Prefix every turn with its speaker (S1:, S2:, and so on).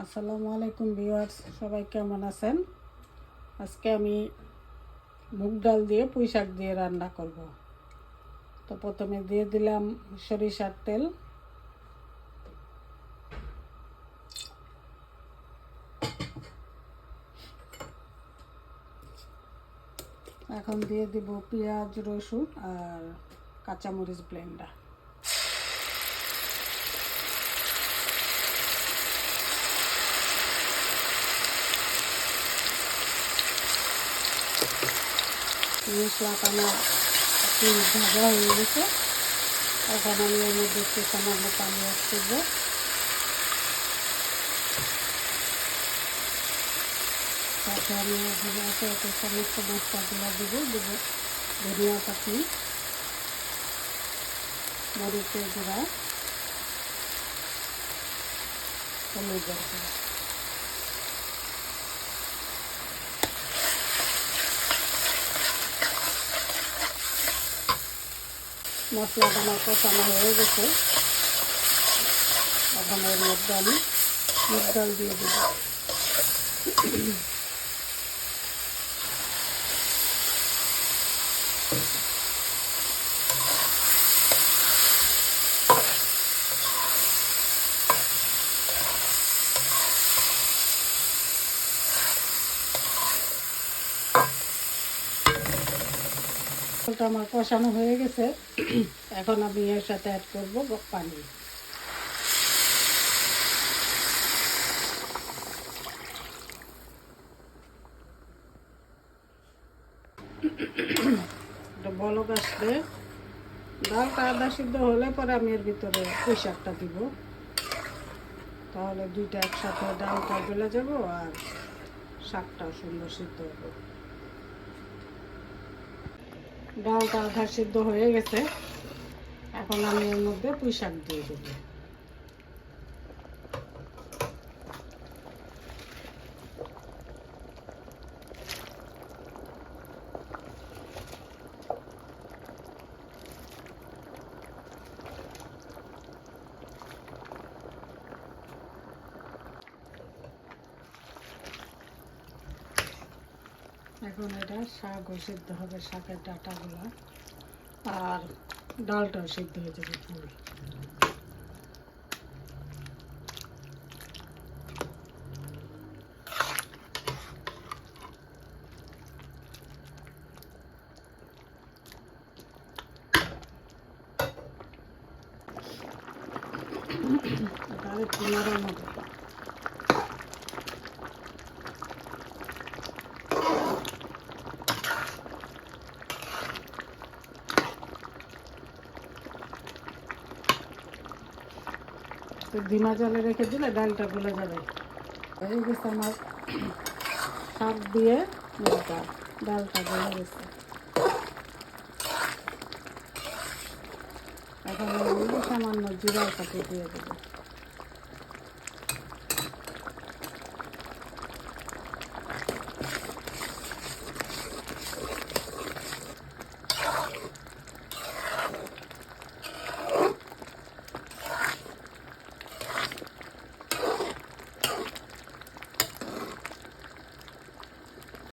S1: আসসালামু আলাইকুম ভিউয়ার্স, সবাই কেমন আছেন? আজকে আমি মুগ ডাল দিয়ে পুঁই শাক দিয়ে রান্না করব। তো প্রথমে দিয়ে দিলাম সরিষার তেল, এখন দিয়ে দিব পেঁয়াজ, রসুন আর কাঁচামরিচ ব্লেন্ডার। মশলাটা আমার ভাজা হয়ে গেছে। এখন আমি এর মধ্যে একটু সামান্য পানি অ্যাড করবো। সাথে আমি এত সমস্ত মশলাগুলো দেবো ধনিয়া পাতি, মরিচের গুঁড়া, হলুদের গুঁড়া। মশলাটা আমার কষানো হয়ে গেছে। এখন এর মধ্যে আমি মুগ ডাল দিয়ে দেব। আমার কষানো হয়ে গেছে। এখন আমি এর সাথে অ্যাড করব পানি। বলক আসলে ডালটা আদা সিদ্ধ হলে পরে আমি এর ভিতরে পুঁই শাকটা দিব। তাহলে দুইটা একসাথে ডালটা গলে যাব আর শাকটাও সুন্দর সিদ্ধ হবে। ডালটা আধা সিদ্ধ হয়ে গেছে। এখন আমি এর মধ্যে পুঁই শাক দিয়ে দেব। এখন এটা শাকও সিদ্ধ হবে, শাকের ডাঁটাগুলো, আর ডালটাও সিদ্ধ হয়ে যাবে ফুল। এটা একটু নরম হবে। তো ধিমা জলে রেখে দিলে ডালটা গলে যাবে। এই গেছে আমার শাক দিয়ে ডালটা গলে গেছে। এখন সামান্য জিরার পাতি দিয়ে দেবো।